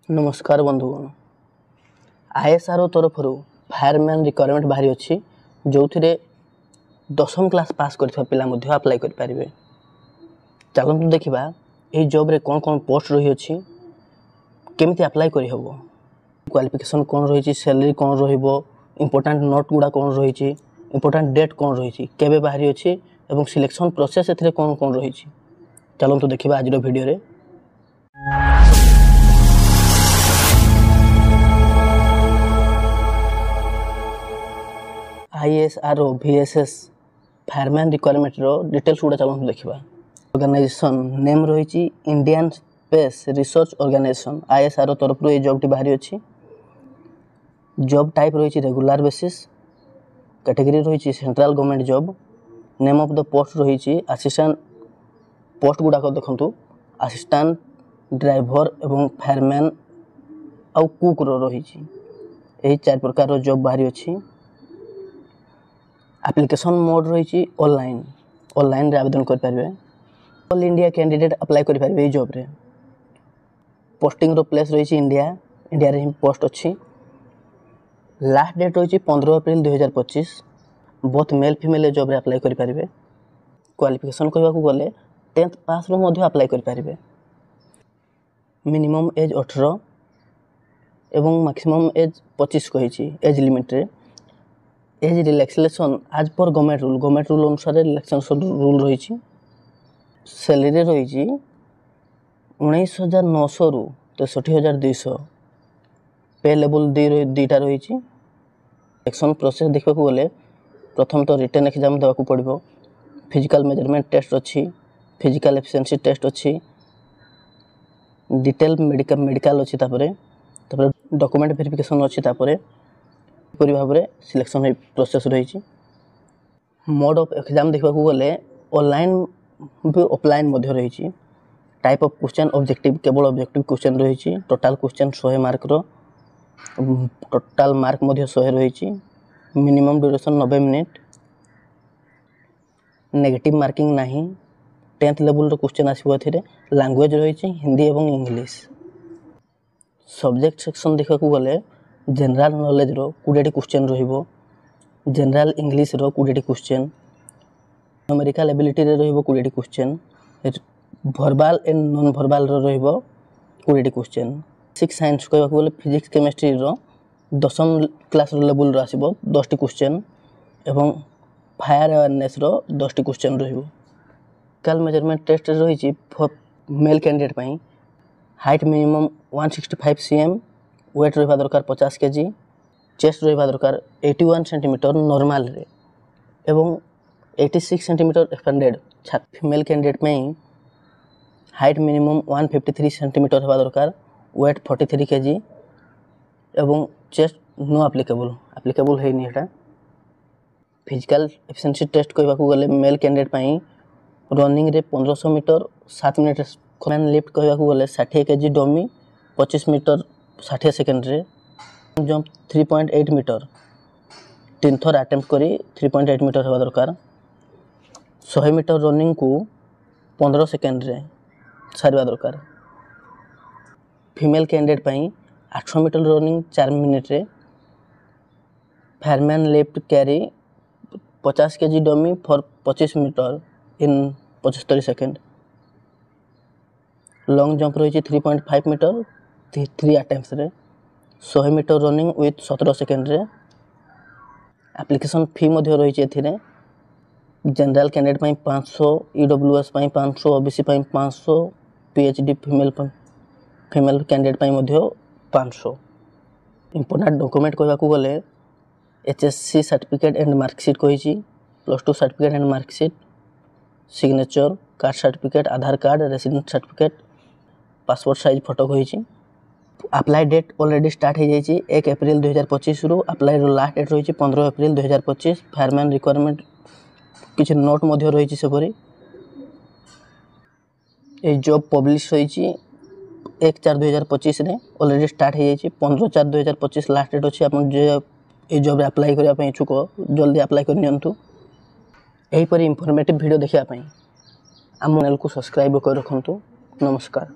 नमस्कार बंधुगण आईएसआर तरफ फायरमैन रिक्वायरमेंट बाहरी अच्छी जो थे 10वीं क्लास पास कर पिला अप्लाई करें। चलते देखा ये जॉब रे कौन कौन पोस्ट रही अच्छी केमी अप्लाई करहब क्वालिफिकेशन कौन रही सैलरी कौन इंपोर्टेंट नोट गुड़ा कौन रही इंपोर्टेंट डेट कौन रही केबे बाहरी अच्छी और सिलेक्शन प्रोसेस ए कौन कौन रही। चलते देखा आज वीडियो रे। ISRO VSS fireman requirement details गुड़ा चलते देखा। ऑर्गेनाइजेशन नेम रही Indian Space Research Organisation ISRO तरफ ये जॉब टी बाहरी अच्छी। जॉब टाइप रही रेगुलर बेसिस कैटेगरी रही central government job. Name of the post रही असिस्टेंट पोस्ट गुड़ाक देखु असिस्टेंट ड्राइवर एवं फायरमैन आउ कुक रही यही 4 प्रकार जॉब बाहरी अच्छी। एप्लिकेशन मोड रही ऑनलाइन आवेदन करें। ऑल इंडिया कैंडिडेट अप्लाई करें ये जॉब रे। पोस्टिंग रो प्लेस रही इंडिया रे ही पोस्ट अच्छी। लास्ट डेट रही 15 अप्रैल 2025। बोथ मेल फीमेल जॉब रे अप्लाई करें। क्वालिफिकेशन कहवा गले 10th पास रो मध्य अप्लाई करें। मिनिमम एज 18 एवं मैक्सिमम एज 25 कही एज लिमिट रे। एज रिलैक्सेशन आज पर गवर्नमेंट रूल अनुसार रिलैक्सेशन रूल रही। सैलरी रही 19,900 रु 63,200। पे लेवल दुईटा रही। सिलेक्शन प्रोसेस देखा गले प्रथम तो रिटन एग्जाम देवाक पड़ो। फिजिकल मेजरमेंट टेस्ट अच्छी, फिजिकल एफिशिएंसी टेस्ट अच्छी, डिटेल मेडिकल अच्छी, डॉक्यूमेंट वेरिफिकेशन अच्छी। परी भाव में सिलेक्शन प्रोसेस रही। मोड ऑफ एग्जाम देखा गले ऑनलाइन भी ऑफलाइन रही। टाइप ऑफ क्वेश्चन ऑब्जेक्टिव केवल ऑब्जेक्टिव क्वेश्चन रही। Total question 100 mark total mark 100 रही। Minimum duration 90 minute. Negative marking नहीं। 10th लेवल क्वेश्चन आसो। लैंग्वेज रही हिंदी और इंग्लिश। सब्जेक्ट सेक्शन देखा गले जनरल नॉलेज रो 20 क्वेश्चन रहिबो। जनरल इंग्लिश रो 20 क्वेश्चन। न्यूमेरिकल एबिलिटी रे रहिबो 20 question. Verbal and non verbal रो रहिबो 20 क्वेश्चन। सिक्स साइंस कहवा गले फिजिक्स केमिस्ट्री रो 10वीं क्लास रो लेवल रो आसीबो 10 क्वेश्चन एवं फायर अवेयरनेस रो 10 क्वेश्चन रहिबो। कल मेजरमेंट टेस्ट रही मेल कैंडिडेट पई। हाइट मिनिमम 165 cm, वेट रहा दरकार 50 kg, चेस्ट रहा दरकार 81 सेंटीमीटर नॉर्मल रे एवं 86 सेंटीमीटर एक्सपेंडेड। फीमेल कैंडिडेट में हाइट मिनिमम 153 सेंटीमीटर होगा दरकार, वेट 43 kg एवं चेस्ट नो एप्लिकेबल है नहीं। फिजिकल एफिशिएंसी टेस्ट कहवा गले मेल कैंडिडेट में रनिंग रे 1500 मीटर 7 मिनट। मैन लिफ्ट कहवा गले 60 kg डमी 25 मीटर 60 सेकेंड रे। जंप 3.8 मीटर 3 थर अटेम्प्ट करी 3.8 मीटर होगा दरकार। 100 मीटर रनिंग को 15 सेकेंड रे सारिबा दरकार। फीमेल कैंडिडेट पई 800 मीटर रनिंग 4 मिनट रे। Fireman lift carry 50 kg dummy for 25 metre in 75 second. Long jump रही 3.5 मीटर 3 अटेम्प्ट्स रे। 100 मीटर रनिंग विथ 17 सेकेंड रे। एप्लिकेशन फी रही general candidate 500, EWS 500, OBC 500, PhD female candidate 500। Important document कहवा गले HSC certificate and marksheet कही, +2 certificate and marksheet, signature, caste certificate, Aadhaar card, resident certificate, passport size photo कही। Apply date already start हो जाए 1 अप्रैल 2025 रु। Apply last date रही 15 अप्रैल 2025। Fireman requirement किसी note रही सेपरी। ये जॉब पब्लिश रही 1/4/2025 रे ऑलरेडी स्टार्ट हो जाए। 15/4/2025 लास्ट डेट अच्छी। आप ये जॉब अप्लाई करने इच्छुक जल्दी अप्लाई करनी। यहीपरि इनफॉर्मेटिव वीडियो देखा आम चैनल को सब्सक्राइब कर रखु। नमस्कार।